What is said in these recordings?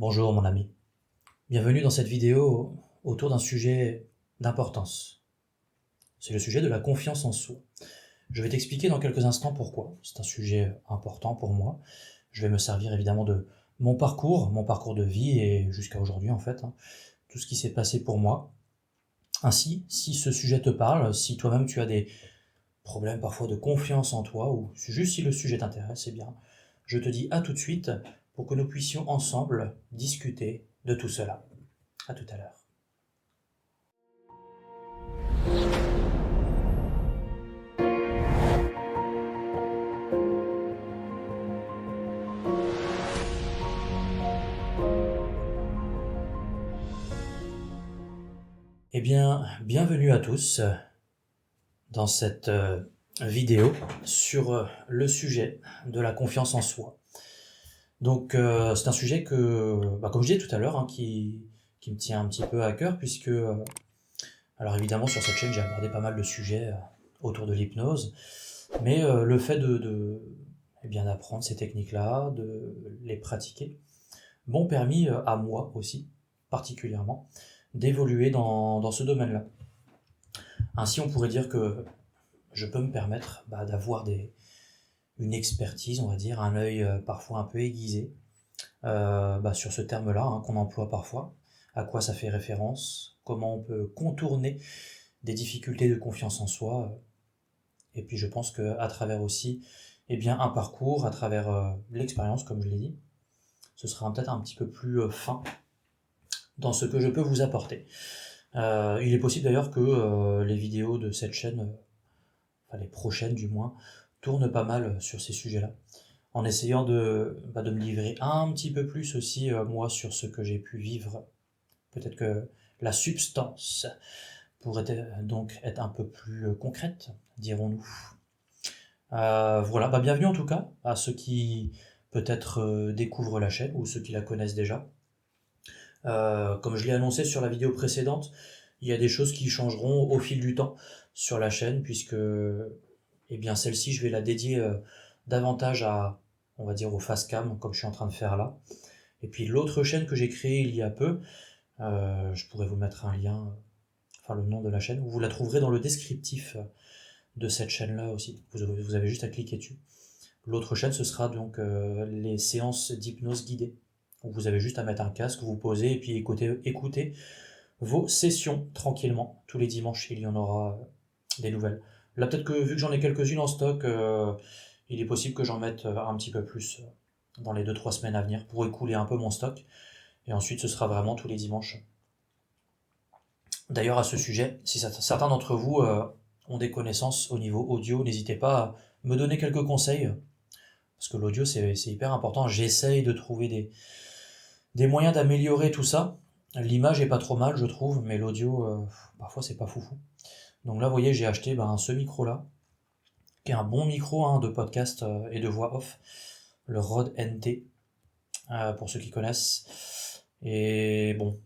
Bonjour mon ami, bienvenue dans cette vidéo autour d'un sujet d'importance. C'est le sujet de la confiance en soi. Je vais t'expliquer dans quelques instants pourquoi. C'est un sujet important pour moi. Je vais me servir évidemment de mon parcours de vie et jusqu'à aujourd'hui en fait, tout ce qui s'est passé pour moi. Ainsi, si ce sujet te parle, si toi-même tu as des problèmes parfois de confiance en toi ou juste si le sujet t'intéresse, eh bien, je te dis à tout de suite pour que nous puissions ensemble discuter de tout cela. À tout à l'heure. Eh bien, bienvenue à tous dans cette vidéo sur le sujet de la confiance en soi. Donc, c'est un sujet que, comme je disais tout à l'heure, qui me tient un petit peu à cœur, puisque, alors évidemment, sur cette chaîne, j'ai abordé pas mal de sujets autour de l'hypnose, mais le fait eh bien, d'apprendre ces techniques-là, de les pratiquer, m'ont permis à moi aussi, particulièrement, d'évoluer dans ce domaine-là. Ainsi, on pourrait dire que je peux me permettre d'avoir une expertise, on va dire, un œil parfois un peu aiguisé sur ce terme-là qu'on emploie parfois, à quoi ça fait référence, comment on peut contourner des difficultés de confiance en soi. Et puis je pense qu'à travers aussi un parcours, à travers l'expérience, comme je l'ai dit, ce sera peut-être un petit peu plus fin dans ce que je peux vous apporter. Il est possible d'ailleurs que les vidéos de cette chaîne, les prochaines du moins, tournent pas mal sur ces sujets-là, en essayant de me livrer un petit peu plus aussi, moi, sur ce que j'ai pu vivre. Peut-être que la substance pourrait donc être un peu plus concrète, dirons-nous. Voilà, bienvenue en tout cas à ceux qui peut-être découvrent la chaîne ou ceux qui la connaissent déjà. Comme je l'ai annoncé sur la vidéo précédente, il y a des choses qui changeront au fil du temps sur la chaîne, puisque celle-ci, je vais la dédier davantage on va dire, au face cam, comme je suis en train de faire là. Et puis l'autre chaîne que j'ai créée il y a peu, je pourrais vous mettre un lien, le nom de la chaîne, vous la trouverez dans le descriptif de cette chaîne-là aussi. Vous avez juste à cliquer dessus. L'autre chaîne, ce sera donc les séances d'hypnose guidée, où vous avez juste à mettre un casque, vous posez et puis écouter vos sessions tranquillement. Tous les dimanches, il y en aura des nouvelles. Là, peut-être que vu que j'en ai quelques-unes en stock, il est possible que j'en mette un petit peu plus dans les 2-3 semaines à venir pour écouler un peu mon stock. Et ensuite, ce sera vraiment tous les dimanches. D'ailleurs, à ce sujet, si certains d'entre vous ont des connaissances au niveau audio, n'hésitez pas à me donner quelques conseils, parce que l'audio, c'est hyper important. J'essaye de trouver des moyens d'améliorer tout ça. L'image est pas trop mal, je trouve, mais l'audio, parfois, c'est pas foufou. Donc là, vous voyez, j'ai acheté ce micro-là, qui est un bon micro de podcast et de voix off, le Rode NT, pour ceux qui connaissent. Et bon,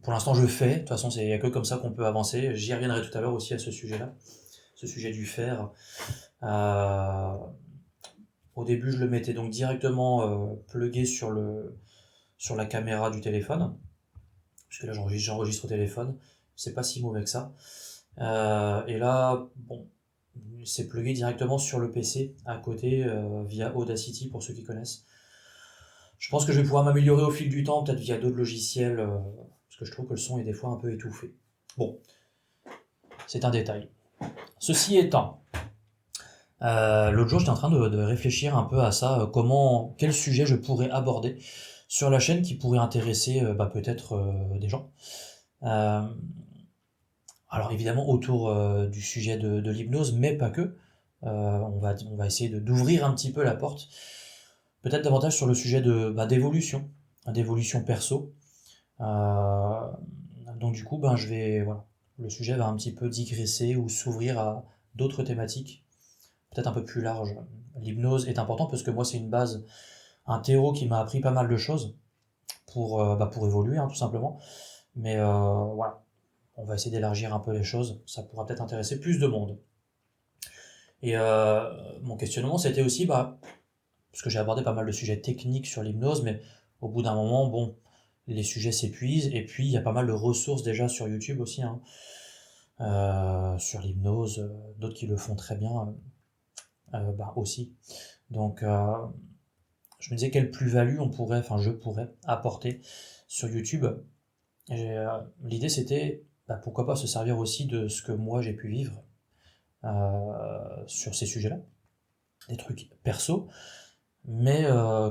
pour l'instant, je fais. De toute façon, il n'y a que comme ça qu'on peut avancer. J'y reviendrai tout à l'heure aussi à ce sujet-là, ce sujet du fer. Au début, je le mettais donc directement plugué sur la caméra du téléphone, puisque là, j'enregistre au téléphone. C'est pas si mauvais que ça. Et là, bon, c'est plugué directement sur le PC à côté via Audacity pour ceux qui connaissent. Je pense que je vais pouvoir m'améliorer au fil du temps, peut-être via d'autres logiciels, parce que je trouve que le son est des fois un peu étouffé. Bon, c'est un détail. Ceci étant, l'autre jour j'étais en train de réfléchir un peu à ça, quel sujet je pourrais aborder sur la chaîne qui pourrait intéresser peut-être des gens. Alors évidemment autour du sujet de l'hypnose, mais pas que. On va essayer d'ouvrir un petit peu la porte. Peut-être davantage sur le sujet d'évolution perso. Donc du coup, le sujet va un petit peu digresser ou s'ouvrir à d'autres thématiques, peut-être un peu plus larges. L'hypnose est important parce que moi, c'est une base, un terreau qui m'a appris pas mal de choses pour évoluer, tout simplement. Mais voilà, on va essayer d'élargir un peu les choses. Ça pourra peut-être intéresser plus de monde. Et mon questionnement, c'était aussi, parce que j'ai abordé pas mal de sujets techniques sur l'hypnose, mais au bout d'un moment, bon, les sujets s'épuisent, et puis il y a pas mal de ressources déjà sur YouTube aussi, hein, sur l'hypnose, d'autres qui le font très bien aussi. Donc je me disais quelle plus-value je pourrais apporter sur YouTube. L'idée c'était pourquoi pas se servir aussi de ce que moi j'ai pu vivre sur ces sujets-là, des trucs perso, mais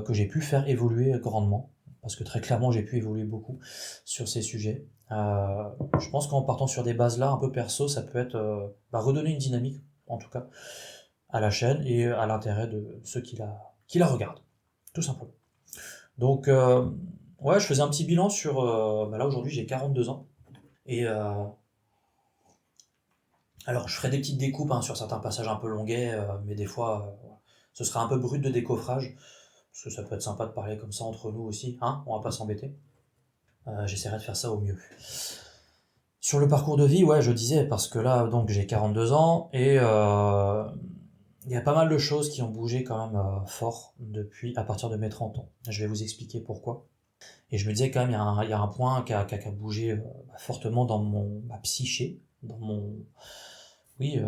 que j'ai pu faire évoluer grandement, parce que très clairement j'ai pu évoluer beaucoup sur ces sujets. Je pense qu'en partant sur des bases là un peu perso, ça peut être redonner une dynamique, en tout cas, à la chaîne et à l'intérêt de ceux qui la regardent, tout simplement. Donc, ouais, je faisais un petit bilan sur. Là aujourd'hui j'ai 42 ans, et alors je ferai des petites découpes sur certains passages un peu longuets, mais des fois ce sera un peu brut de décoffrage, parce que ça peut être sympa de parler comme ça entre nous aussi, hein, on va pas s'embêter. J'essaierai de faire ça au mieux. Sur le parcours de vie, ouais, je disais, parce que là, donc j'ai 42 ans, et il y a pas mal de choses qui ont bougé quand même fort depuis, à partir de mes 30 ans. Je vais vous expliquer pourquoi. Et je me disais quand même, il y a un point qui a bougé fortement dans ma psyché, dans oui,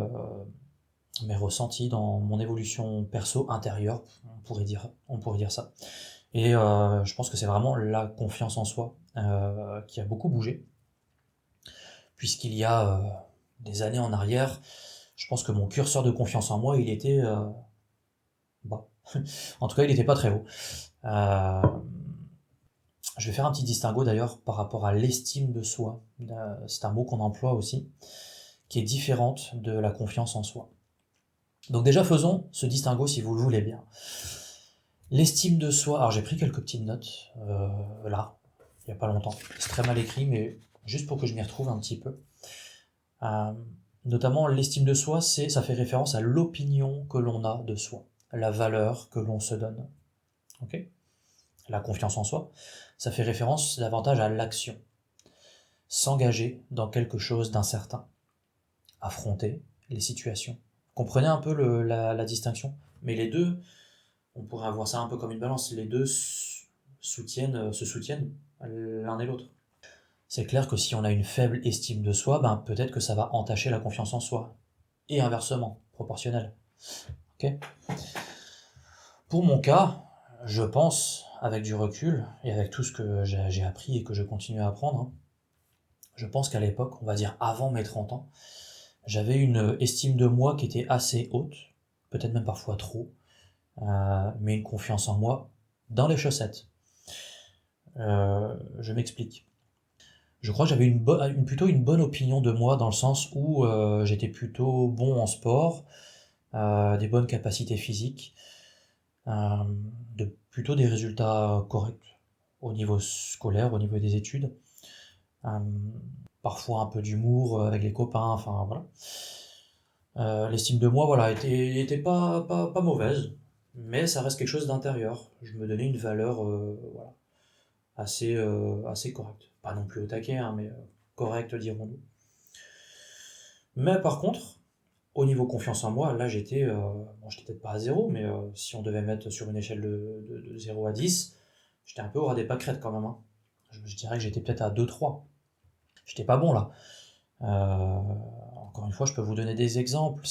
mes ressentis, dans mon évolution perso intérieure, on pourrait dire ça. Et je pense que c'est vraiment la confiance en soi qui a beaucoup bougé, puisqu'il y a des années en arrière, je pense que mon curseur de confiance en moi, il était bas. En tout cas, il n'était pas très haut. Euh, je vais faire un petit distinguo d'ailleurs par rapport à l'estime de soi. C'est un mot qu'on emploie aussi, qui est différente de la confiance en soi. Donc déjà, faisons ce distinguo si vous le voulez bien. L'estime de soi, alors j'ai pris quelques petites notes là, il n'y a pas longtemps. C'est très mal écrit, mais juste pour que je m'y retrouve un petit peu. Euh, Notamment, l'estime de soi, ça fait référence à l'opinion que l'on a de soi, la valeur que l'on se donne. Ok ? La confiance en soi, ça fait référence davantage à l'action. S'engager dans quelque chose d'incertain. Affronter les situations. Comprenez un peu la distinction ? Mais les deux, on pourrait avoir ça un peu comme une balance, les deux se soutiennent l'un et l'autre. C'est clair que si on a une faible estime de soi, peut-être que ça va entacher la confiance en soi. Et inversement, proportionnel. Ok ? Pour mon cas, je pense, avec du recul, et avec tout ce que j'ai appris et que je continue à apprendre, je pense qu'à l'époque, on va dire avant mes 30 ans, j'avais une estime de moi qui était assez haute, peut-être même parfois trop, mais une confiance en moi dans les chaussettes. Je m'explique. Je crois que j'avais plutôt une bonne opinion de moi dans le sens où j'étais plutôt bon en sport, des bonnes capacités physiques, euh, plutôt des résultats corrects au niveau scolaire, au niveau des études. Euh, Parfois un peu d'humour avec les copains, enfin voilà. L'estime de moi, voilà, était pas mauvaise, mais ça reste quelque chose d'intérieur. Je me donnais une valeur, voilà, assez correcte. Pas non plus au taquet, hein, mais correcte, dirons-nous. Mais par contre, au niveau confiance en moi, là j'étais peut-être pas à zéro, mais si on devait mettre sur une échelle de 0 à 10, j'étais un peu au ras des pâquerettes quand même, hein. Je dirais que j'étais peut-être à 2-3. J'étais pas bon là. Encore une fois, je peux vous donner des exemples.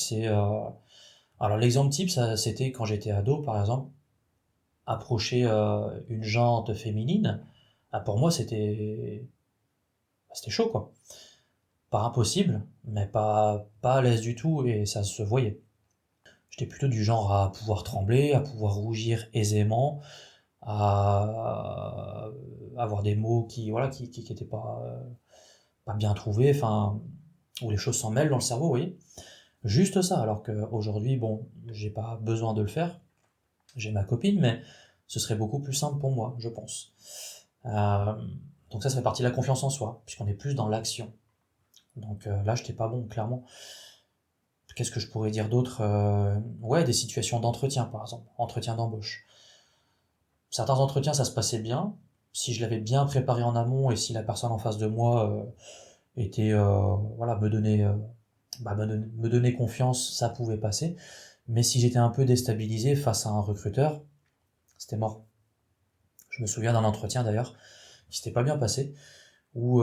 Alors l'exemple type, c'était quand j'étais ado, par exemple, approcher une jante féminine. Pour moi, c'était chaud, quoi. Pas impossible, mais pas à l'aise du tout, et ça se voyait. J'étais plutôt du genre à pouvoir trembler, à pouvoir rougir aisément, à avoir des mots qui étaient pas bien trouvés, enfin, où les choses s'en mêlent dans le cerveau, vous voyez. Juste ça, alors qu'aujourd'hui, bon, j'ai pas besoin de le faire, j'ai ma copine, mais ce serait beaucoup plus simple pour moi, je pense. Euh, donc ça fait partie de la confiance en soi, puisqu'on est plus dans l'action. Donc là, j'étais pas bon, clairement. Qu'est-ce que je pourrais dire d'autre? Ouais, des situations d'entretien, par exemple, entretien d'embauche. Certains entretiens, ça se passait bien. Si je l'avais bien préparé en amont et si la personne en face de moi était, voilà, me donnait confiance, ça pouvait passer. Mais si j'étais un peu déstabilisé face à un recruteur, c'était mort. Je me souviens d'un entretien d'ailleurs qui s'était pas bien passé, où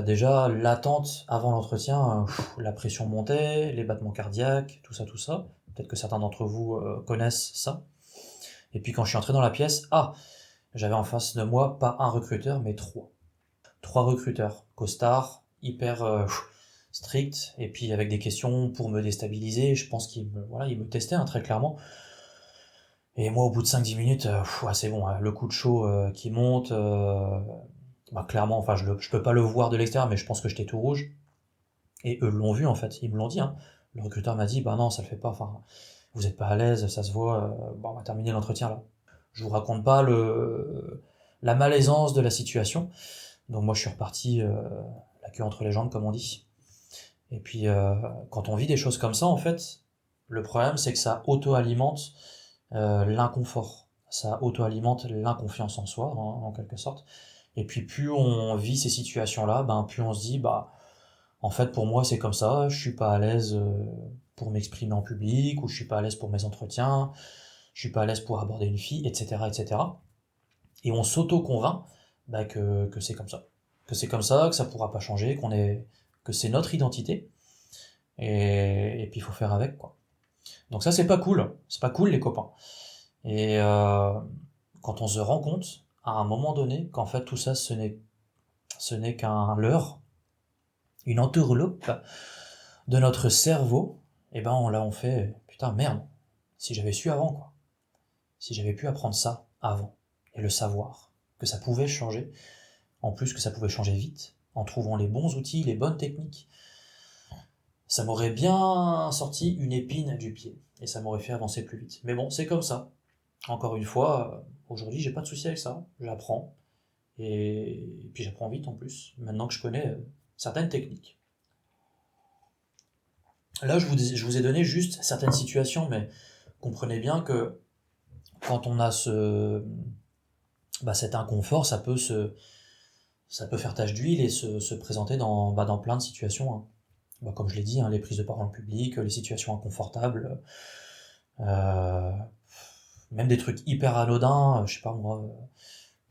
déjà l'attente avant l'entretien, la pression montait, les battements cardiaques, tout ça, tout ça. Peut-être que certains d'entre vous connaissent ça. Et puis quand je suis entré dans la pièce, j'avais en face de moi pas un recruteur, mais trois. Trois recruteurs, costards, hyper stricts, et puis avec des questions pour me déstabiliser. Je pense ils me testaient très clairement. Et moi, au bout de 5-10 minutes, c'est bon, le coup de chaud qui monte. Clairement, enfin, je peux pas le voir de l'extérieur, mais je pense que j'étais tout rouge. Et eux l'ont vu, en fait, ils me l'ont dit. Hein. Le recruteur m'a dit, bah non, ça le fait pas, enfin, vous êtes pas à l'aise, ça se voit, on va terminer l'entretien là. Je vous raconte pas la malaisance de la situation. Donc moi, je suis reparti la queue entre les jambes, comme on dit. Et puis, quand on vit des choses comme ça, en fait, le problème, c'est que ça auto-alimente l'inconfort. Ça auto-alimente l'inconfiance en soi, en quelque sorte. Et puis plus on vit ces situations-là, plus on se dit, en fait pour moi c'est comme ça, je suis pas à l'aise pour m'exprimer en public, ou je suis pas à l'aise pour mes entretiens, je suis pas à l'aise pour aborder une fille, etc. etc. Et on s'auto-convainc que c'est comme ça. Que c'est comme ça, que ça pourra pas changer, que c'est notre identité, et puis il faut faire avec, quoi. Donc ça c'est pas cool les copains. Et quand on se rend compte, à un moment donné, qu'en fait tout ça ce n'est qu'un leurre, une entourloupe de notre cerveau, et on fait, putain merde, si j'avais su avant quoi, si j'avais pu apprendre ça avant, et le savoir, que ça pouvait changer, en plus que ça pouvait changer vite, en trouvant les bons outils, les bonnes techniques, ça m'aurait bien sorti une épine du pied, et ça m'aurait fait avancer plus vite. Mais bon, c'est comme ça. Encore une fois, aujourd'hui j'ai pas de souci avec ça, j'apprends, et puis j'apprends vite en plus, maintenant que je connais certaines techniques. Là, je vous ai donné juste certaines situations, mais comprenez bien que quand on a cet inconfort, ça peut faire tache d'huile et se présenter dans plein de situations. Hein. Comme je l'ai dit, hein, les prises de parole en public, les situations inconfortables, euh, même des trucs hyper anodins. Je sais pas moi,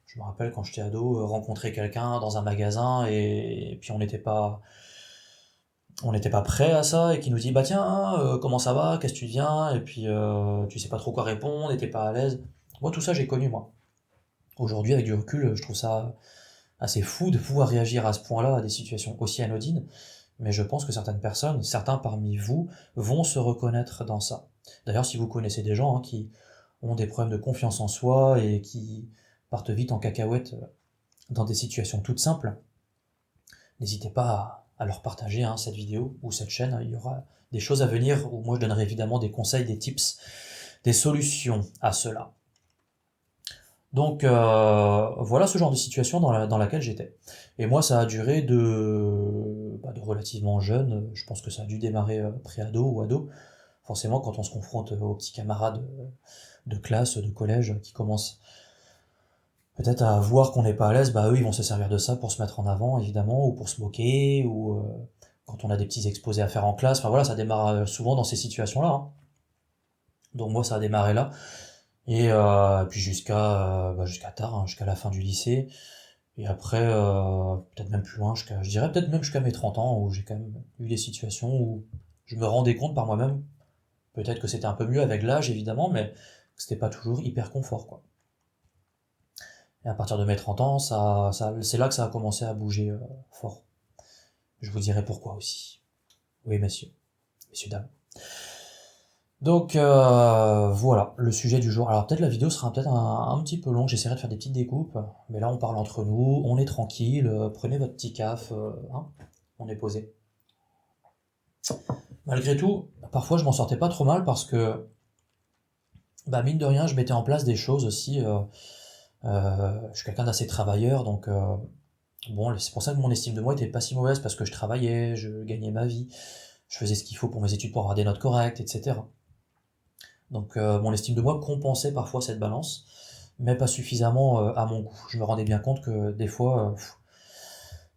je me rappelle quand j'étais ado, rencontrer quelqu'un dans un magasin et puis on n'était pas prêt à ça et qui nous dit bah tiens comment ça va, qu'est-ce que tu viens, et puis tu sais pas trop quoi répondre, n'était pas à l'aise. Moi tout ça j'ai connu moi. Aujourd'hui avec du recul je trouve ça assez fou de pouvoir réagir à ce point-là à des situations aussi anodines, mais je pense que certaines personnes, certains parmi vous vont se reconnaître dans ça. D'ailleurs si vous connaissez des gens qui ont des problèmes de confiance en soi et qui partent vite en cacahuète dans des situations toutes simples, n'hésitez pas à leur partager cette vidéo ou cette chaîne. Il y aura des choses à venir où moi je donnerai évidemment des conseils, des tips, des solutions à cela. Donc voilà ce genre de situation dans laquelle j'étais. Et moi ça a duré de relativement jeune, je pense que ça a dû démarrer pré-ado ou ado. Forcément quand on se confronte aux petits camarades de classe, de collège qui commencent peut-être à voir qu'on n'est pas à l'aise, eux ils vont se servir de ça pour se mettre en avant évidemment, ou pour se moquer, ou quand on a des petits exposés à faire en classe, enfin voilà, ça démarre souvent dans ces situations-là. Hein. Donc moi ça a démarré là, et puis jusqu'à tard, hein, jusqu'à la fin du lycée, et après peut-être même plus loin, je dirais peut-être même jusqu'à mes 30 ans, où j'ai quand même eu des situations où je me rendais compte par moi-même, peut-être que c'était un peu mieux avec l'âge évidemment, mais que c'était pas toujours hyper confort quoi. Et à partir de mes 30 ans, c'est là que ça a commencé à bouger fort. Je vous dirai pourquoi aussi. Oui, messieurs, dames. Donc voilà, le sujet du jour. Alors peut-être la vidéo sera peut-être un petit peu longue, j'essaierai de faire des petites découpes, mais là on parle entre nous, on est tranquille, prenez votre petit caf, on est posé. Malgré tout, parfois je m'en sortais pas trop mal parce que, mine de rien, je mettais en place des choses aussi. Je suis quelqu'un d'assez travailleur, donc c'est pour ça que mon estime de moi était pas si mauvaise, parce que je travaillais, je gagnais ma vie, je faisais ce qu'il faut pour mes études pour avoir des notes correctes, etc. Donc mon estime de moi compensait parfois cette balance, mais pas suffisamment à mon goût. Je me rendais bien compte que des fois,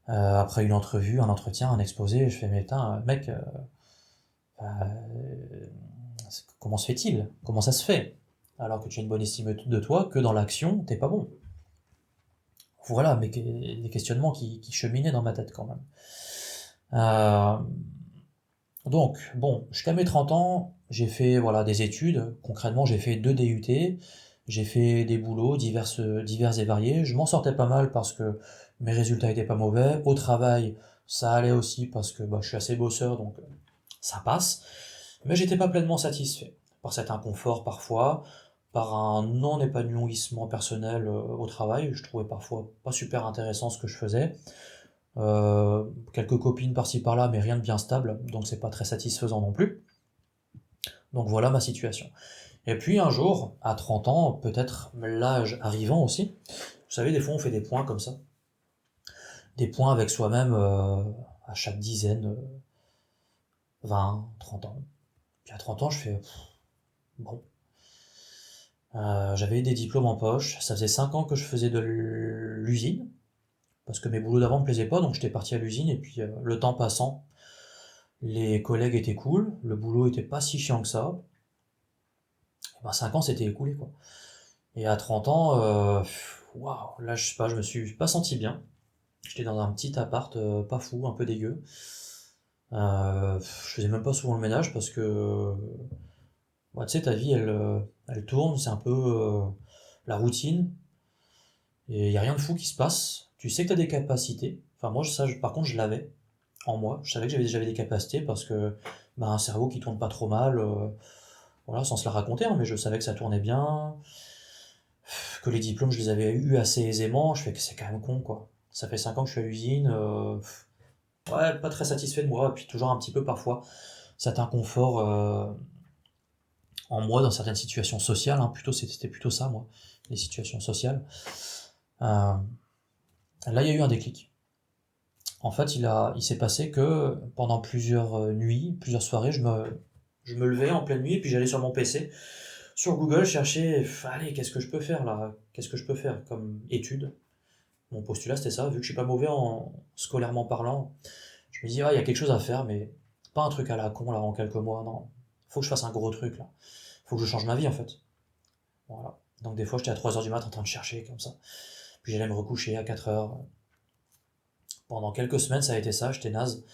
après une entrevue, un entretien, un exposé, je fais mais putain, mec, comment se fait-il? Comment ça se fait? Alors que tu as une bonne estime de toi, que dans l'action, t'es pas bon. voilà, mais des questionnements qui cheminaient dans ma tête quand même. Euh, donc, bon, jusqu'à mes 30 ans, j'ai fait voilà, des études. Concrètement, j'ai fait 2 DUT, j'ai fait des boulots divers et variés. Je m'en sortais pas mal parce que mes résultats étaient pas mauvais. Au travail, ça allait aussi parce que bah, je suis assez bosseur, donc ça passe. Mais j'étais pas pleinement satisfait par cet inconfort parfois, par un non-épanouissement personnel au travail. Je trouvais parfois pas super intéressant ce que je faisais. Quelques copines par-ci par-là, mais rien de bien stable, donc c'est pas très satisfaisant non plus. Donc voilà ma situation. Et puis un jour, à 30 ans, peut-être l'âge arrivant aussi, vous savez, des fois on fait des points comme ça, des points avec soi-même à chaque dizaine, 20, 30 ans. Puis à 30 ans, je fais, bon, j'avais des diplômes en poche, ça faisait 5 ans que je faisais de l'usine, parce que mes boulots d'avant me plaisaient pas, donc j'étais parti à l'usine, et puis le temps passant, les collègues étaient cool, le boulot était pas si chiant que ça, et ben 5 ans s'étaient écoulés quoi. Et à 30 ans, waouh, là je sais pas, je me suis pas senti bien. J'étais dans un petit appart pas fou, un peu dégueu. Je faisais même pas souvent le ménage parce que bah, tu sais, ta vie elle tourne, c'est un peu la routine, et il y a rien de fou qui se passe. Tu sais que tu as des capacités. Enfin, moi, ça, par contre, je l'avais en moi. Je savais que j'avais des capacités parce que bah, un cerveau qui tourne pas trop mal, voilà, sans se la raconter, hein, mais je savais que ça tournait bien, que les diplômes, je les avais eu assez aisément. Je fais que c'est quand même con, quoi. Ça fait 5 ans que je suis à l'usine, ouais, pas très satisfait de moi, et puis toujours un petit peu parfois cet inconfort en moi dans certaines situations sociales, hein, plutôt c'était plutôt ça, moi, les situations sociales. Euh, Là, il y a eu un déclic. En fait, il s'est passé que pendant plusieurs nuits, plusieurs soirées, je me levais en pleine nuit et puis j'allais sur mon PC, sur Google, chercher, allez, qu'est-ce que je peux faire là? Qu'est-ce que je peux faire comme étude? Mon postulat, c'était ça, vu que je suis pas mauvais en scolairement parlant, je me dis, ah, il y a quelque chose à faire, mais pas un truc à la con là en quelques mois, non. Faut que je fasse un gros truc là. Faut que je change ma vie en fait. Voilà. Donc des fois, j'étais à 3 heures du mat en train de chercher comme ça. Puis j'allais me recoucher à 4 heures. Pendant quelques semaines, ça a été ça, j'étais naze.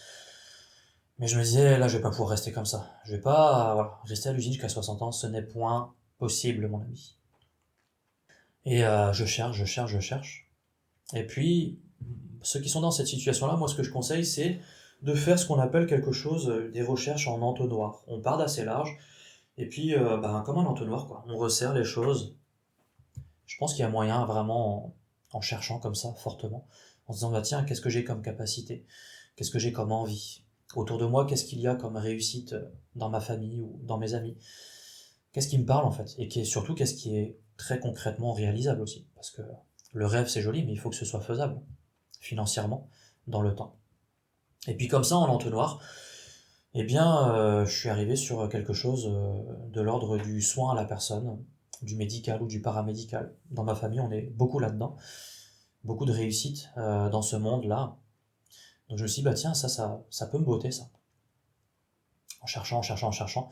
Mais je me disais, là, je vais pas pouvoir rester comme ça. Je vais pas, voilà, rester à l'usine jusqu'à 60 ans, ce n'est point possible, mon ami. Et je cherche, je cherche, je cherche. Et puis, ceux qui sont dans cette situation-là, moi, ce que je conseille, c'est de faire ce qu'on appelle quelque chose, des recherches en entonnoir. On part d'assez large, et puis, ben, comme un entonnoir, quoi. On resserre les choses. Je pense qu'il y a moyen, vraiment, en cherchant comme ça, fortement, en se disant, bah, tiens, qu'est-ce que j'ai comme capacité? Qu'est-ce que j'ai comme envie? Autour de moi, qu'est-ce qu'il y a comme réussite dans ma famille ou dans mes amis? Qu'est-ce qui me parle en fait? Et surtout, qu'est-ce qui est très concrètement réalisable aussi? Parce que le rêve, c'est joli, mais il faut que ce soit faisable, financièrement, dans le temps. Et puis comme ça, en entonnoir, eh bien, je suis arrivé sur quelque chose de l'ordre du soin à la personne, du médical ou du paramédical. Dans ma famille, on est beaucoup là-dedans, beaucoup de réussite dans ce monde-là. Donc je me suis dit, bah tiens, ça peut me botter, ça. En cherchant, en cherchant, en cherchant,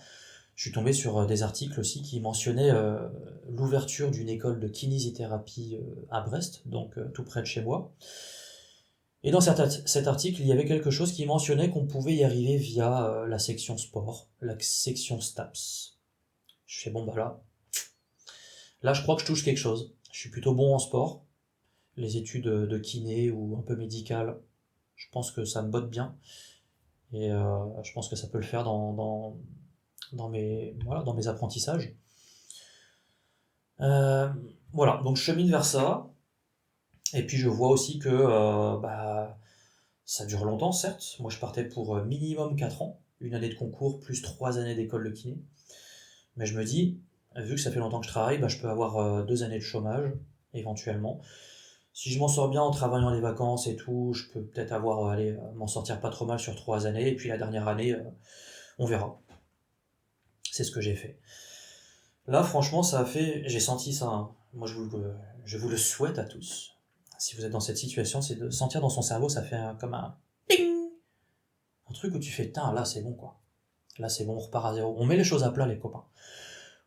je suis tombé sur des articles aussi qui mentionnaient l'ouverture d'une école de kinésithérapie à Brest, donc tout près de chez moi. Et dans cet article, il y avait quelque chose qui mentionnait qu'on pouvait y arriver via la section sport, la section STAPS. Je fais bon bah là je crois que je touche quelque chose. Je suis plutôt bon en sport, les études de kiné ou un peu médicales, je pense que ça me botte bien. Et je pense que ça peut le faire voilà, dans mes apprentissages. Euh, voilà, donc je chemine vers ça. Et puis je vois aussi que bah, ça dure longtemps, certes. Moi je partais pour minimum 4 ans, une année de concours plus 3 années d'école de kiné. Mais je me dis, vu que ça fait longtemps que je travaille, bah, je peux avoir 2 années de chômage, éventuellement. Si je m'en sors bien en travaillant les vacances et tout, je peux peut-être avoir, allez, m'en sortir pas trop mal sur 3 années. Et puis la dernière année, on verra. C'est ce que j'ai fait. Là, franchement, ça a fait. J'ai senti ça, hein. Moi, je vous le souhaite à tous. Si vous êtes dans cette situation, c'est de sentir dans son cerveau, ça fait comme un ping, un truc où tu fais, putain, là, c'est bon, quoi. Là, c'est bon, on repart à zéro. On met les choses à plat, les copains.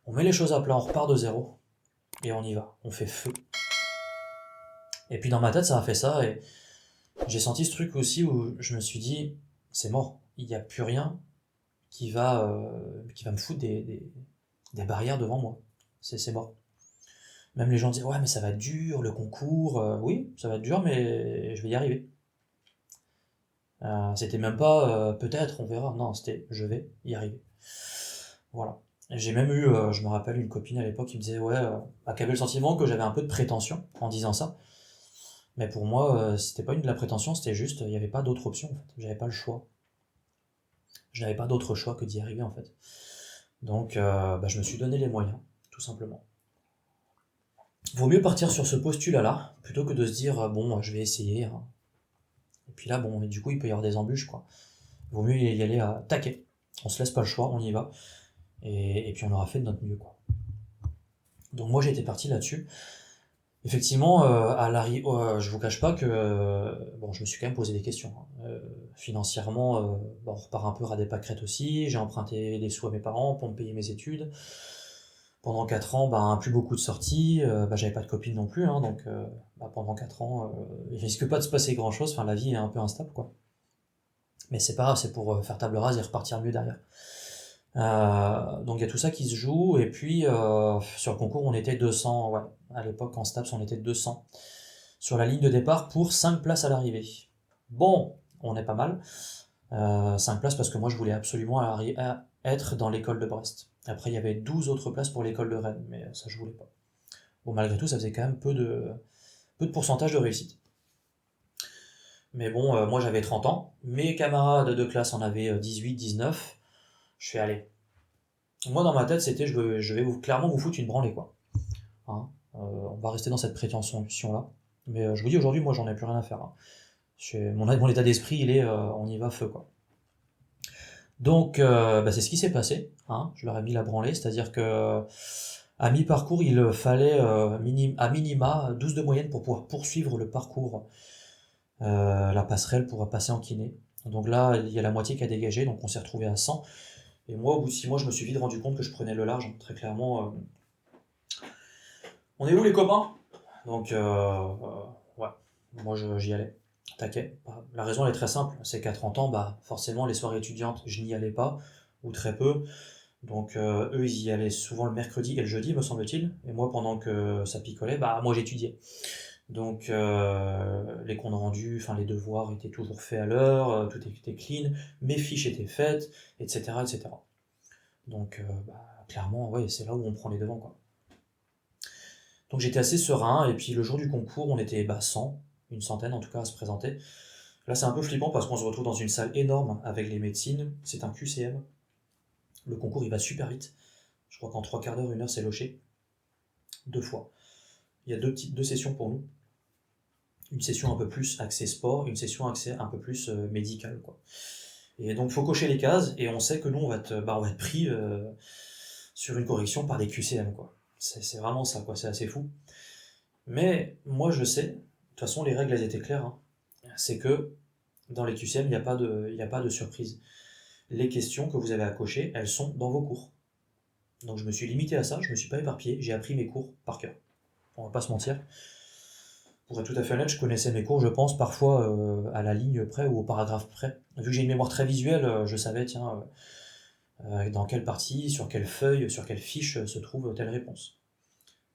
On met les choses à plat, on repart de zéro. Et on y va. On fait feu. Et puis dans ma tête, ça a fait ça, et j'ai senti ce truc aussi où je me suis dit, c'est mort, il n'y a plus rien qui va me foutre des barrières devant moi. C'est mort. Même les gens disaient, ouais, mais ça va être dur, le concours. Oui, ça va être dur, mais je vais y arriver. C'était même pas peut-être, on verra. Non, c'était je vais y arriver. Voilà. J'ai même eu, je me rappelle, une copine à l'époque qui me disait, ouais, qui avait le sentiment que j'avais un peu de prétention en disant ça. Mais pour moi, c'était pas une de la prétention, c'était juste, il n'y avait pas d'autre option en fait. J'avais pas le choix. Je n'avais pas d'autre choix que d'y arriver en fait. Donc, je me suis donné les moyens, tout simplement. Vaut mieux partir sur ce postulat-là, plutôt que de se dire, bon, je vais essayer, hein. Et puis là, bon, et du coup, il peut y avoir des embûches, quoi. Vaut mieux y aller à taquet. On se laisse pas le choix, on y va. Et puis on aura fait de notre mieux, quoi. Donc moi, j'étais parti là-dessus. Effectivement, je vous cache pas que bon, je me suis quand même posé des questions, hein. Financièrement, on repart un peu ras des pâquerettes aussi. J'ai emprunté des sous à mes parents pour me payer mes études. Pendant 4 ans, plus beaucoup de sorties. J'avais pas de copine non plus, hein, donc pendant 4 ans, il risque pas de se passer grand-chose. Enfin, la vie est un peu instable, quoi. Mais c'est pas grave, c'est pour faire table rase et repartir mieux derrière. Donc il y a tout ça qui se joue, et puis sur le concours on était 200, ouais, à l'époque en STAPS on était 200 sur la ligne de départ pour 5 places à l'arrivée. Bon, on est pas mal, 5 places parce que moi je voulais absolument être dans l'école de Brest. Après il y avait 12 autres places pour l'école de Rennes, mais ça je voulais pas. Bon, malgré tout ça faisait quand même peu de pourcentage de réussite. Mais bon, moi j'avais 30 ans, mes camarades de classe en avaient 18, 19. Je fais aller. Moi, dans ma tête, c'était je vais clairement vous foutre une branlée, quoi. Hein. On va rester dans cette prétention-là. Mais je vous dis, aujourd'hui, moi, j'en ai plus rien à faire, hein. Mon état d'esprit, il est on y va feu, quoi. Donc, c'est ce qui s'est passé, hein. Je leur ai mis la branlée, c'est-à-dire que à mi-parcours, il fallait à minima 12 de moyenne pour pouvoir poursuivre le parcours, la passerelle pour passer en kiné. Donc là, il y a la moitié qui a dégagé, donc on s'est retrouvé à 100. Et moi, au bout de 6 mois, je me suis vite rendu compte que je prenais le large, hein, très clairement. On est où les copains? Donc, ouais, moi j'y allais. Taquet. La raison elle est très simple, c'est qu'à 30 ans, forcément les soirées étudiantes, je n'y allais pas, ou très peu. Donc eux ils y allaient souvent le mercredi et le jeudi me semble-t-il. Et moi pendant que ça picolait, moi j'étudiais. Donc les comptes rendus, enfin les devoirs étaient toujours faits à l'heure, tout était clean, mes fiches étaient faites, etc. etc. Donc clairement, ouais, c'est là où on prend les devants, quoi. Donc j'étais assez serein, et puis le jour du concours, on était 100, une centaine en tout cas à se présenter. Là c'est un peu flippant parce qu'on se retrouve dans une salle énorme avec les médecines, c'est un QCM. Le concours il va super vite. Je crois qu'en 3 quarts d'heure, 1 heure c'est loché. 2 fois. Il y a deux sessions pour nous. Une session un peu plus axée sport, une session axée un peu plus médicale, quoi. Et donc faut cocher les cases, et on sait que nous on va être pris sur une correction par des QCM, quoi. C'est vraiment ça, quoi, c'est assez fou. Mais moi je sais, de toute façon les règles elles étaient claires, hein. C'est que dans les QCM il n'y a pas de surprise. Les questions que vous avez à cocher, elles sont dans vos cours. Donc je me suis limité à ça, je me suis pas éparpillé, j'ai appris mes cours par cœur. On va pas se mentir. Pour être tout à fait honnête, je connaissais mes cours, je pense, parfois à la ligne près ou au paragraphe près. Vu que j'ai une mémoire très visuelle, je savais, tiens, dans quelle partie, sur quelle feuille, sur quelle fiche se trouve telle réponse.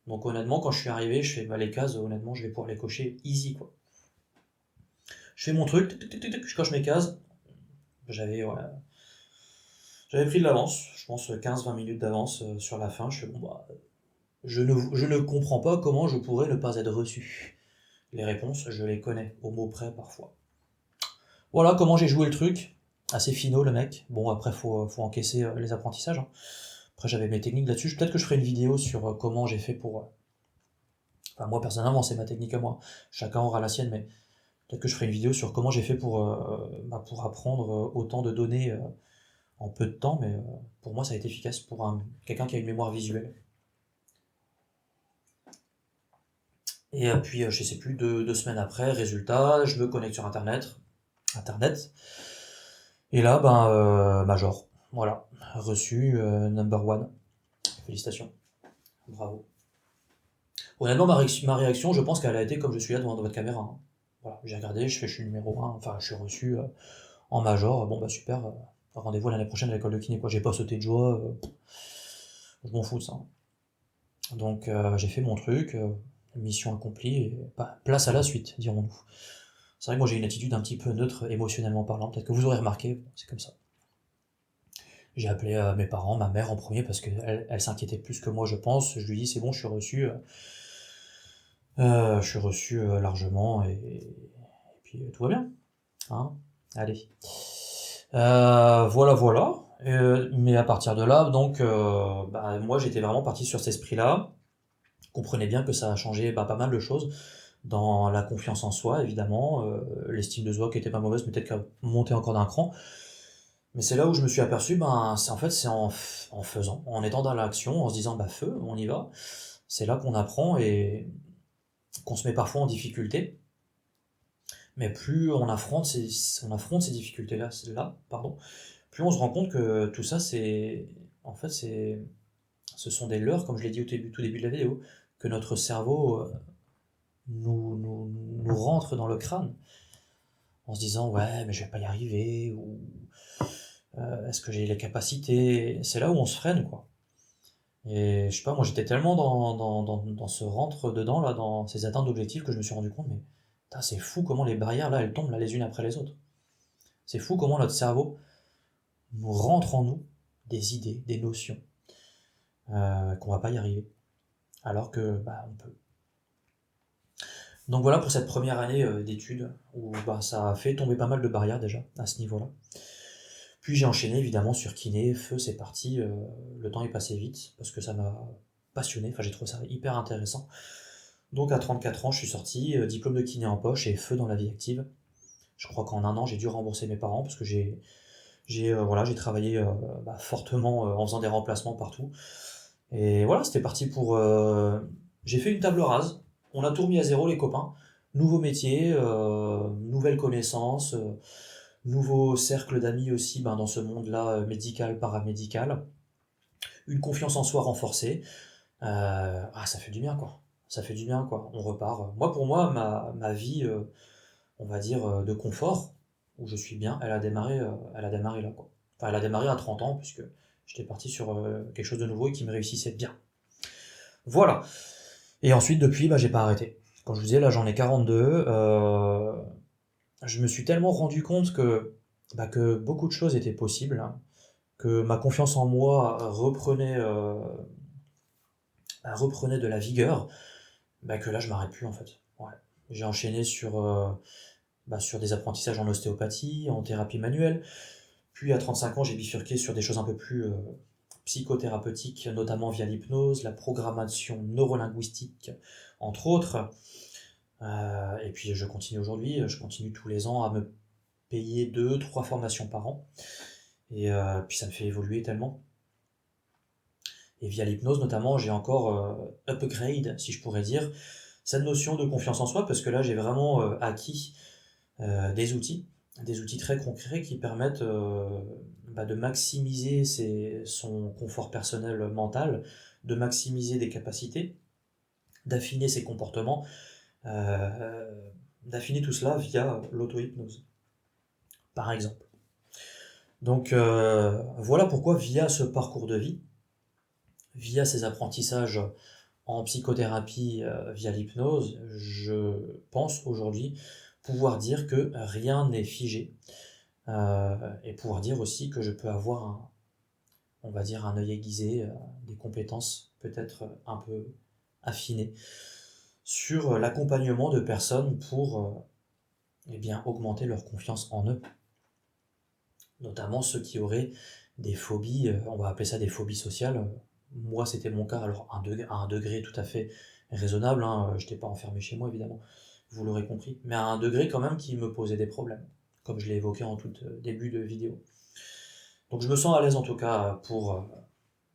Donc honnêtement, quand je suis arrivé, je fais les cases, honnêtement, je vais pouvoir les cocher easy, quoi. Je fais mon truc, je coche mes cases. J'avais pris de l'avance, je pense 15-20 minutes d'avance sur la fin. Je fais je ne comprends pas comment je pourrais ne pas être reçu. Les réponses, je les connais, au mot près parfois. Voilà comment j'ai joué le truc. Assez finaux le mec. Bon, après faut encaisser les apprentissages, hein. Après j'avais mes techniques là-dessus. Peut-être que je ferai une vidéo sur comment j'ai fait pour... Enfin moi personnellement c'est ma technique à moi. Chacun aura la sienne, mais peut-être que je ferai une vidéo sur comment j'ai fait pour apprendre autant de données en peu de temps, mais pour moi ça a été efficace pour quelqu'un qui a une mémoire visuelle. Et puis je sais plus, 2 semaines après, résultat, je me connecte sur internet, et là major, voilà, reçu number one. Félicitations, bravo. Honnêtement, ma réaction, je pense qu'elle a été comme je suis là devant votre caméra, hein. Voilà, j'ai regardé, je suis numéro 1, enfin, je suis reçu en major. Bon, bah super, rendez-vous l'année prochaine à l'école de kiné, quoi. J'ai pas sauté de joie, je m'en fous de ça, hein. Donc, j'ai fait mon truc, mission accomplie, et bah, place à la suite, dirons-nous. C'est vrai que moi j'ai une attitude un petit peu neutre émotionnellement parlant, peut-être que vous aurez remarqué, c'est comme ça. J'ai appelé mes parents, ma mère en premier, parce qu'elle elle s'inquiétait plus que moi, je pense. Je lui dis, c'est bon, je suis reçu largement, et puis tout va bien, hein. Allez. Voilà, voilà. Mais à partir de là, donc, bah, moi j'étais vraiment parti sur cet esprit-là. Comprenez bien que ça a changé bah, pas mal de choses dans la confiance en soi, évidemment, l'estime de soi qui était pas mauvaise, mais peut-être qu'à monter encore d'un cran. Mais c'est là où je me suis aperçu, ben, c'est en fait, c'est en faisant, en étant dans l'action, en se disant, bah, feu, on y va. C'est là qu'on apprend et qu'on se met parfois en difficulté. Mais plus on affronte ces difficultés-là, pardon, plus on se rend compte que tout ça, en fait, ce sont des leurres, comme je l'ai dit au début, tout début de la vidéo, que notre cerveau nous rentre dans le crâne en se disant ouais, mais je vais pas y arriver, ou est-ce que j'ai les capacités? C'est là où on se freine, quoi. Et je sais pas, moi j'étais tellement dans ce rentre-dedans, là, dans ces atteintes d'objectifs, que je me suis rendu compte, mais putain, c'est fou comment les barrières, là, elles tombent là, les unes après les autres. C'est fou comment notre cerveau nous rentre en nous des idées, des notions, qu'on va pas y arriver, alors que bah, on peut. Donc voilà pour cette première année d'études, où bah, ça a fait tomber pas mal de barrières déjà, à ce niveau-là. Puis j'ai enchaîné évidemment sur kiné, feu, c'est parti, le temps est passé vite, parce que ça m'a passionné, enfin j'ai trouvé ça hyper intéressant. Donc à 34 ans, je suis sorti, diplôme de kiné en poche et feu dans la vie active. Je crois qu'en un an, j'ai dû rembourser mes parents, parce que voilà, j'ai travaillé bah, fortement en faisant des remplacements partout. Et voilà, c'était parti pour... J'ai fait une table rase, on a tout remis à zéro les copains. Nouveau métier, nouvelles connaissances, nouveau cercle d'amis aussi ben, dans ce monde-là médical, paramédical. Une confiance en soi renforcée. Ça fait du bien, quoi. Ça fait du bien, quoi. On repart. Moi, pour moi, ma vie, on va dire, de confort, où je suis bien, elle a démarré là, quoi. Enfin, elle a démarré à 30 ans, puisque j'étais parti sur quelque chose de nouveau et qui me réussissait bien. Voilà. Et ensuite, depuis, bah, j'ai pas arrêté. Quand je vous disais, là, j'en ai 42. Je me suis tellement rendu compte que beaucoup de choses étaient possibles, hein, que ma confiance en moi reprenait de la vigueur, bah, que là, je m'arrête plus, en fait. Ouais. J'ai enchaîné sur des apprentissages en ostéopathie, en thérapie manuelle. Puis à 35 ans, j'ai bifurqué sur des choses un peu plus psychothérapeutiques, notamment via l'hypnose, la programmation neurolinguistique, entre autres. Et puis je continue aujourd'hui, je continue tous les ans à me payer 2, 3 formations par an. Et puis ça me fait évoluer tellement. Et via l'hypnose notamment, j'ai encore upgrade, si je pourrais dire, cette notion de confiance en soi, parce que là j'ai vraiment acquis des outils très concrets qui permettent bah, de maximiser son confort personnel mental, de maximiser des capacités, d'affiner ses comportements, euh, d'affiner tout cela via l'auto-hypnose, par exemple. Donc voilà pourquoi via ce parcours de vie, via ces apprentissages en psychothérapie, via l'hypnose, je pense aujourd'hui pouvoir dire que rien n'est figé, et pouvoir dire aussi que je peux avoir on va dire, un œil aiguisé, des compétences peut-être un peu affinées sur l'accompagnement de personnes pour eh bien, augmenter leur confiance en eux, notamment ceux qui auraient des phobies, on va appeler ça des phobies sociales. Moi, c'était mon cas, alors à un degré tout à fait raisonnable, hein, je n'étais pas enfermé chez moi, évidemment, vous l'aurez compris, mais à un degré quand même qui me posait des problèmes, comme je l'ai évoqué en tout début de vidéo. Donc je me sens à l'aise en tout cas pour,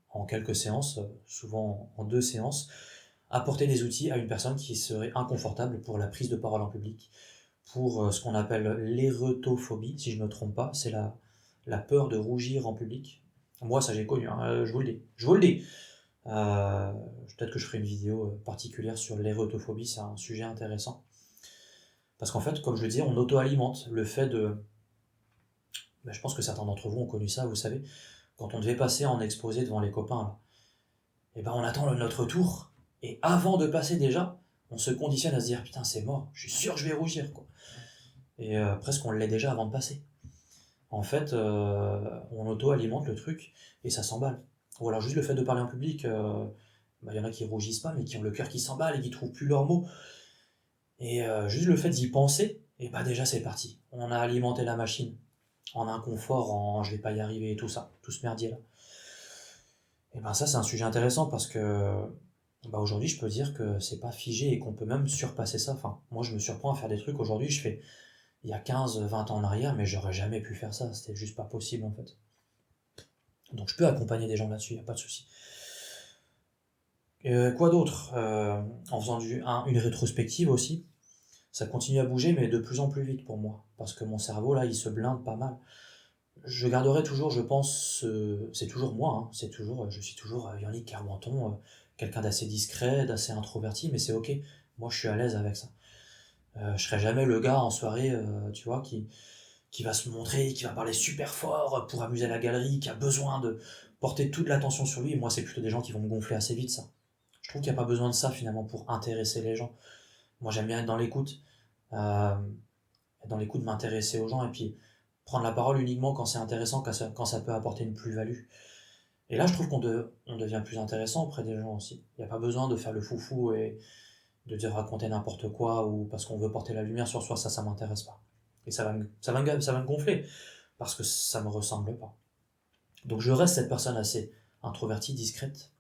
en quelques séances, souvent en 2 séances, apporter des outils à une personne qui serait inconfortable pour la prise de parole en public, pour ce qu'on appelle l'érétophobie, si je ne me trompe pas, c'est la peur de rougir en public. Moi, ça j'ai connu, hein, je vous le dis. Je vous le dis. Euh, Peut-être que je ferai une vidéo particulière sur l'érotophobie, c'est un sujet intéressant. Parce qu'en fait, comme je le disais, on auto-alimente le fait de... Ben, je pense que certains d'entre vous ont connu ça, vous savez, quand on devait passer en exposé devant les copains, là, et ben on attend notre tour, et avant de passer déjà, on se conditionne à se dire putain c'est mort, je suis sûr que je vais rougir quoi. Et presque on l'est déjà avant de passer. En fait, on auto-alimente le truc et ça s'emballe. Ou alors juste le fait de parler en public, bah, y en a qui rougissent pas mais qui ont le cœur qui s'emballe et qui trouvent plus leurs mots. Et juste le fait d'y penser, et bah déjà c'est parti. On a alimenté la machine en inconfort, en je vais pas y arriver et tout ça, tout ce merdier là. Et ben ça c'est un sujet intéressant parce que bah aujourd'hui je peux dire que c'est pas figé et qu'on peut même surpasser ça. Enfin, moi je me surprends à faire des trucs aujourd'hui, je fais il y a 15-20 ans en arrière, mais j'aurais jamais pu faire ça, c'était juste pas possible en fait. Donc je peux accompagner des gens là-dessus, y a pas de souci. Quoi d'autre? En faisant une rétrospective aussi, ça continue à bouger, mais de plus en plus vite pour moi, parce que mon cerveau là il se blinde pas mal. Je garderai toujours, je pense, c'est toujours moi, hein, c'est toujours, je suis toujours Yannick Carmenton, quelqu'un d'assez discret, d'assez introverti, mais c'est ok. Moi, je suis à l'aise avec ça. Je serai jamais le gars en soirée, tu vois, qui va se montrer, qui va parler super fort pour amuser la galerie, qui a besoin de porter toute l'attention sur lui. Moi, c'est plutôt des gens qui vont me gonfler assez vite, ça. Je trouve qu'il n'y a pas besoin de ça, finalement, pour intéresser les gens. Moi, j'aime bien être dans l'écoute, euh, être dans l'écoute, m'intéresser aux gens, et puis prendre la parole uniquement quand c'est intéressant, quand ça peut apporter une plus-value. Et là, je trouve on devient plus intéressant auprès des gens aussi. Il n'y a pas besoin de faire le foufou et de dire raconter n'importe quoi ou parce qu'on veut porter la lumière sur soi, ça m'intéresse pas. Et ça va me gonfler parce que ça me ressemble pas. Donc je reste cette personne assez introvertie, discrète,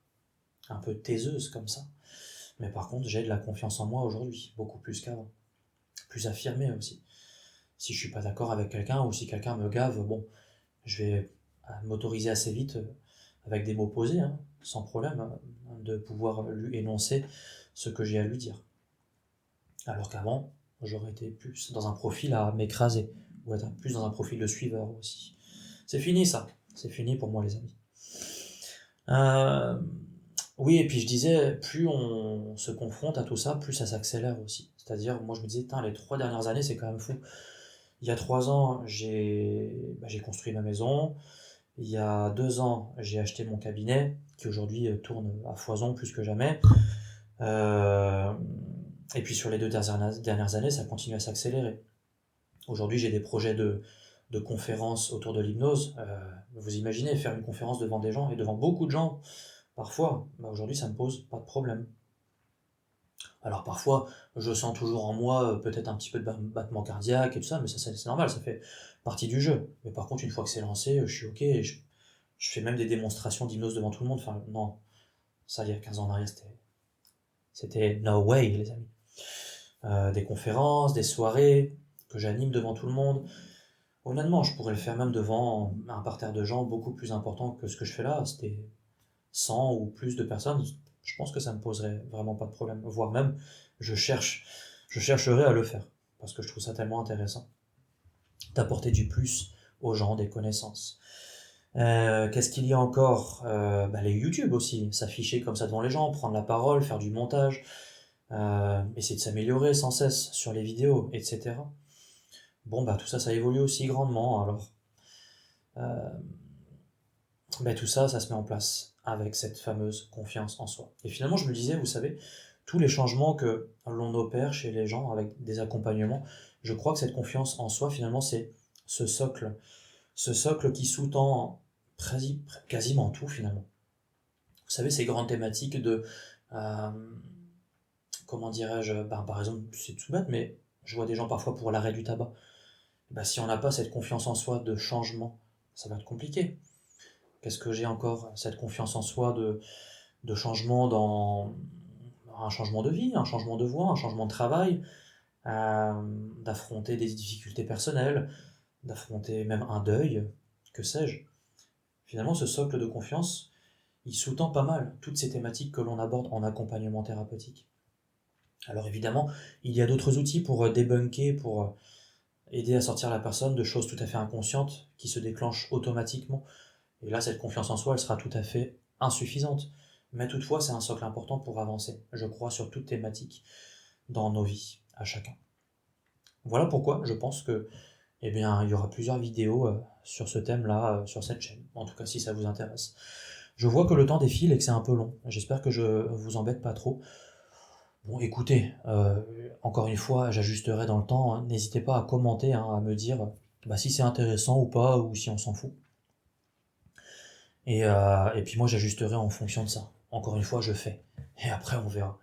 un peu taiseuse comme ça. Mais par contre, j'ai de la confiance en moi aujourd'hui, beaucoup plus qu'avant. Plus affirmée aussi. Si je suis pas d'accord avec quelqu'un ou si quelqu'un me gave, bon, je vais m'autoriser assez vite, avec des mots posés, hein, sans problème, de pouvoir lui énoncer ce que j'ai à lui dire. Alors qu'avant, j'aurais été plus dans un profil à m'écraser, ou être plus dans un profil de suiveur aussi. C'est fini ça, c'est fini pour moi les amis. Euh, oui, et puis je disais, plus on se confronte à tout ça, plus ça s'accélère aussi. C'est-à-dire, moi je me disais, les 3 dernières années, c'est quand même fou. Il y a 3 ans, j'ai construit ma maison. Il y a 2 ans, j'ai acheté mon cabinet, qui aujourd'hui tourne à foison plus que jamais. Euh, et puis sur les 2 dernières années, ça continue à s'accélérer. Aujourd'hui, j'ai des projets de conférences autour de l'hypnose. Vous imaginez faire une conférence devant des gens, et devant beaucoup de gens, parfois, bah aujourd'hui, ça ne me pose pas de problème. Alors parfois, je sens toujours en moi peut-être un petit peu de battement cardiaque et tout ça, mais ça c'est normal, ça fait partie du jeu. Mais par contre, une fois que c'est lancé, je suis ok, et je fais même des démonstrations d'hypnose devant tout le monde. Enfin, non, ça, il y a 15 ans en arrière, c'était no way, les amis. Des conférences, des soirées que j'anime devant tout le monde. Honnêtement, je pourrais le faire même devant un parterre de gens beaucoup plus important que ce que je fais là. C'était 100 ou plus de personnes. Je pense que ça me poserait vraiment pas de problème. Voire même, je cherche, je chercherais à le faire. Parce que je trouve ça tellement intéressant. D'apporter du plus aux gens, des connaissances. Qu'est-ce qu'il y a encore? Les YouTube aussi, s'afficher comme ça devant les gens, prendre la parole, faire du montage, essayer de s'améliorer sans cesse sur les vidéos, etc. Bon, tout ça, ça évolue aussi grandement, alors euh, tout ça, ça se met en place avec cette fameuse confiance en soi. Et finalement, je me disais, vous savez, tous les changements que l'on opère chez les gens avec des accompagnements, je crois que cette confiance en soi, finalement, c'est ce socle, ce socle qui sous-tend quasiment tout, finalement. Vous savez, ces grandes thématiques de, euh, comment dirais-je, par exemple, c'est tout bête, mais je vois des gens parfois pour l'arrêt du tabac. Si on n'a pas cette confiance en soi de changement, ça va être compliqué. Qu'est-ce que j'ai encore? Cette confiance en soi de changement dans un changement de vie, un changement de voie, un changement de travail, d'affronter des difficultés personnelles, d'affronter même un deuil, que sais-je. Finalement, ce socle de confiance, il sous-tend pas mal toutes ces thématiques que l'on aborde en accompagnement thérapeutique. Alors évidemment, il y a d'autres outils pour débunker, pour aider à sortir la personne de choses tout à fait inconscientes qui se déclenchent automatiquement. Et là, cette confiance en soi, elle sera tout à fait insuffisante. Mais toutefois, c'est un socle important pour avancer, je crois, sur toute thématique dans nos vies, à chacun. Voilà pourquoi je pense que, eh bien, il y aura plusieurs vidéos sur ce thème-là, sur cette chaîne, en tout cas si ça vous intéresse. Je vois que le temps défile et que c'est un peu long. J'espère que je vous embête pas trop. Bon, écoutez, encore une fois, j'ajusterai dans le temps, hein. N'hésitez pas à commenter, hein, à me dire bah, si c'est intéressant ou pas, ou si on s'en fout. Et puis moi, j'ajusterai en fonction de ça. Encore une fois, je fais. Et après, on verra.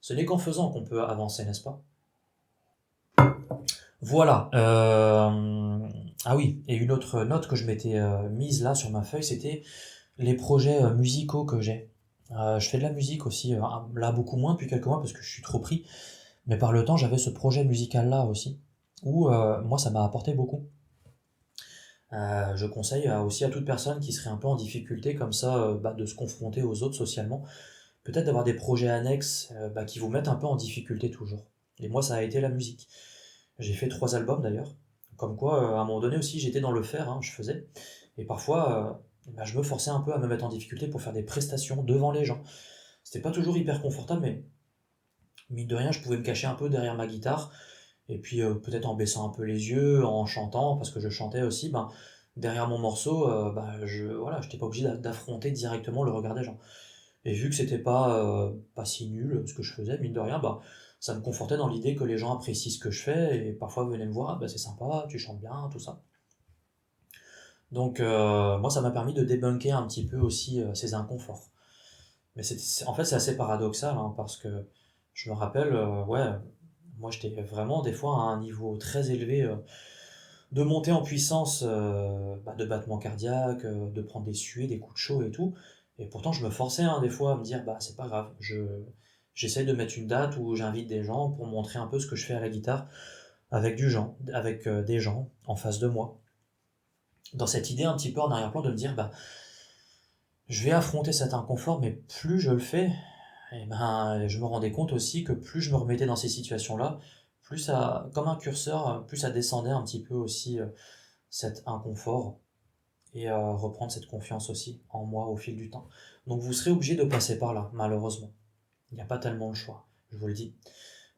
Ce n'est qu'en faisant qu'on peut avancer, n'est-ce pas? Voilà. Ah oui, et une autre note que je m'étais mise là sur ma feuille, c'était les projets musicaux que j'ai. Je fais de la musique aussi, là beaucoup moins depuis quelques mois parce que je suis trop pris. Mais par le temps, j'avais ce projet musical-là aussi, où moi, ça m'a apporté beaucoup. Je conseille aussi à toute personne qui serait un peu en difficulté comme ça, bah, de se confronter aux autres socialement, peut-être d'avoir des projets annexes bah, qui vous mettent un peu en difficulté toujours. Et moi, ça a été la musique. J'ai fait 3 albums d'ailleurs, comme quoi, à un moment donné aussi, j'étais dans le faire, hein, je faisais. Et parfois, bah, je me forçais un peu à me mettre en difficulté pour faire des prestations devant les gens. C'était pas toujours hyper confortable, mais mine de rien, je pouvais me cacher un peu derrière ma guitare et puis peut-être en baissant un peu les yeux, en chantant, parce que je chantais aussi, ben, derrière mon morceau, bah, voilà, j'étais pas obligé d'affronter directement le regard des gens. Et vu que c'était pas si nul ce que je faisais, mine de rien, bah, ça me confortait dans l'idée que les gens apprécient ce que je fais et parfois venaient me voir, ah, bah, c'est sympa, tu chantes bien, tout ça. Donc moi, ça m'a permis de débunker un petit peu aussi ces inconforts. Mais en fait, c'est assez paradoxal, hein, parce que je me rappelle, ouais, moi j'étais vraiment des fois à un niveau très élevé de monter en puissance, bah, de battement cardiaque, de prendre des suées, des coups de chaud et tout. Et pourtant, je me forçais hein, des fois à me dire, bah c'est pas grave, j'essaye de mettre une date où j'invite des gens pour montrer un peu ce que je fais à la guitare avec des gens en face de moi. Dans cette idée un petit peu en arrière-plan de me dire, bah je vais affronter cet inconfort, mais plus je le fais, et ben, je me rendais compte aussi que plus je me remettais dans ces situations-là, plus ça, comme un curseur, plus ça descendait un petit peu aussi cet inconfort et reprendre cette confiance aussi en moi au fil du temps. Donc vous serez obligé de passer par là, malheureusement. Il n'y a pas tellement le choix, je vous le dis.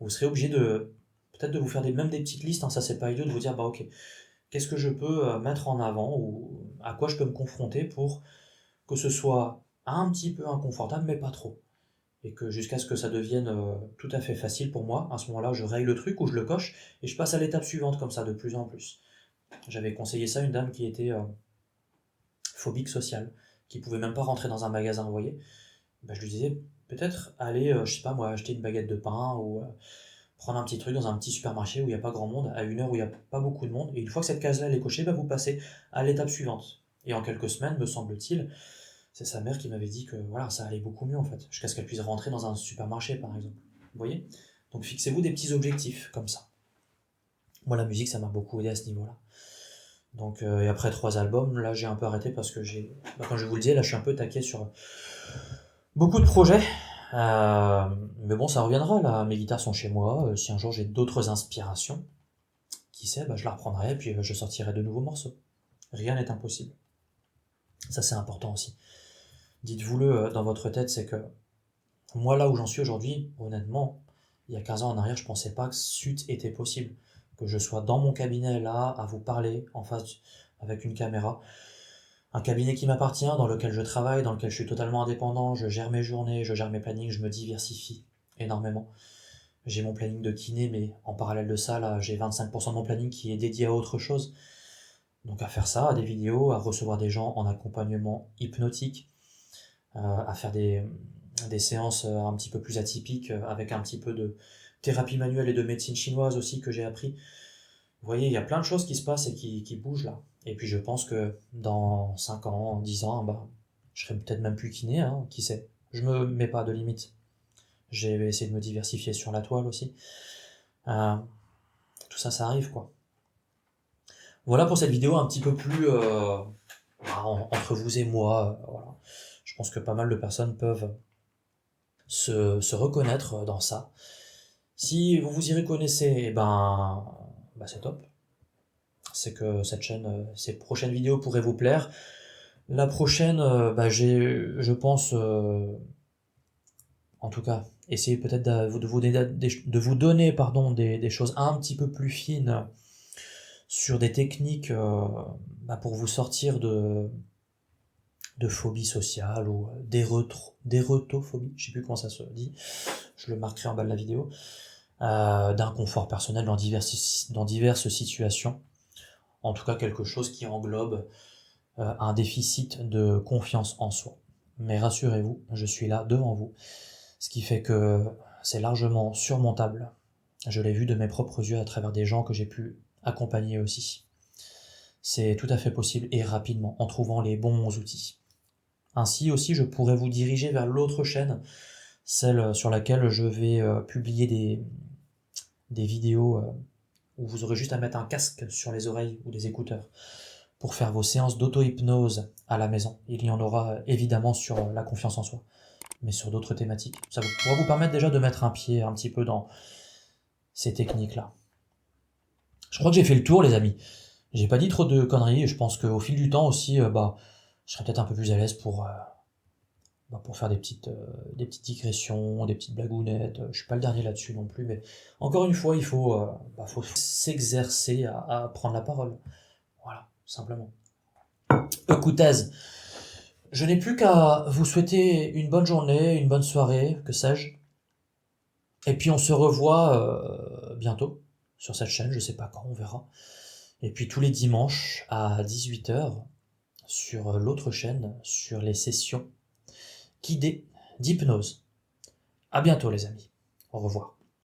Vous serez obligé de peut-être de vous faire même des petites listes, hein, ça c'est pas idiot de vous dire bah ok, qu'est-ce que je peux mettre en avant ou à quoi je peux me confronter pour que ce soit un petit peu inconfortable mais pas trop. Et que jusqu'à ce que ça devienne tout à fait facile pour moi, à ce moment-là je règle le truc ou je le coche et je passe à l'étape suivante comme ça de plus en plus. J'avais conseillé ça à une dame qui était phobique sociale, qui pouvait même pas rentrer dans un magasin, vous voyez. Ben, je lui disais, peut-être aller, je sais pas moi, acheter une baguette de pain ou prendre un petit truc dans un petit supermarché où il n'y a pas grand monde, à une heure où il n'y a pas beaucoup de monde. Et une fois que cette case-là elle est cochée, ben, vous passez à l'étape suivante. Et en quelques semaines, me semble-t-il, c'est sa mère qui m'avait dit que voilà, ça allait beaucoup mieux en fait, jusqu'à ce qu'elle puisse rentrer dans un supermarché par exemple. Vous voyez. Donc fixez-vous des petits objectifs comme ça. Moi la musique ça m'a beaucoup aidé à ce niveau-là. Donc, et après 3 albums, là j'ai un peu arrêté parce que bah, comme je vous le disais, là je suis un peu taqué sur beaucoup de projets. Mais bon, ça reviendra là. Mes guitares sont chez moi. Si un jour j'ai d'autres inspirations, qui sait, bah, je la reprendrai et puis je sortirai de nouveaux morceaux. Rien n'est impossible. Ça c'est important aussi. Dites-vous-le dans votre tête, c'est que moi là où j'en suis aujourd'hui, honnêtement, il y a 15 ans en arrière, je pensais pas que c'eût été possible. Que je sois dans mon cabinet là, à vous parler en face avec une caméra. Un cabinet qui m'appartient, dans lequel je travaille, dans lequel je suis totalement indépendant, je gère mes journées, je gère mes plannings, je me diversifie énormément. J'ai mon planning de kiné, mais en parallèle de ça, là, j'ai 25% de mon planning qui est dédié à autre chose. Donc à faire ça, à des vidéos, à recevoir des gens en accompagnement hypnotique, à faire des séances un petit peu plus atypiques, avec un petit peu de thérapie manuelle et de médecine chinoise aussi que j'ai appris. Vous voyez, il y a plein de choses qui se passent et qui bougent là. Et puis je pense que dans 5 ans, 10 ans, bah, je serai peut-être même plus kiné, hein, qui sait. Je me mets pas de limite. J'ai essayé de me diversifier sur la toile aussi. Euh, tout ça, ça arrive quoi. Voilà pour cette vidéo un petit peu plus entre vous et moi. Voilà. Je pense que pas mal de personnes peuvent se reconnaître dans ça. Si vous vous y reconnaissez, eh ben, bah c'est top. C'est que cette chaîne, ces prochaines vidéos pourraient vous plaire. La prochaine, bah je pense, en tout cas, essayez peut-être de vous donner pardon, des choses un petit peu plus fines sur des techniques pour vous sortir de phobie sociale ou d'érotophobie, je sais plus comment ça se dit, je le marquerai en bas de la vidéo, d'inconfort personnel dans diverses situations. En tout cas, quelque chose qui englobe un déficit de confiance en soi. Mais rassurez-vous, je suis là devant vous, ce qui fait que c'est largement surmontable. Je l'ai vu de mes propres yeux à travers des gens que j'ai pu accompagner aussi. C'est tout à fait possible et rapidement, en trouvant les bons outils. Ainsi aussi, je pourrais vous diriger vers l'autre chaîne, celle sur laquelle je vais publier des vidéos où vous aurez juste à mettre un casque sur les oreilles ou des écouteurs pour faire vos séances d'auto-hypnose à la maison. Il y en aura évidemment sur la confiance en soi, mais sur d'autres thématiques. Ça pourra vous permettre déjà de mettre un pied un petit peu dans ces techniques-là. Je crois que j'ai fait le tour, les amis. J'ai pas dit trop de conneries, et je pense qu'au fil du temps aussi, je serai peut-être un peu plus à l'aise pour faire des petites digressions, des petites blagounettes. Je suis pas le dernier là-dessus non plus, mais encore une fois, faut s'exercer à prendre la parole. Voilà, simplement. Écoutez, je n'ai plus qu'à vous souhaiter une bonne journée, une bonne soirée, que sais-je. Et puis on se revoit bientôt sur cette chaîne, je sais pas quand, on verra. Et puis tous les dimanches à 18h sur l'autre chaîne, sur les sessions guidées d'hypnose. À bientôt les amis. Au revoir.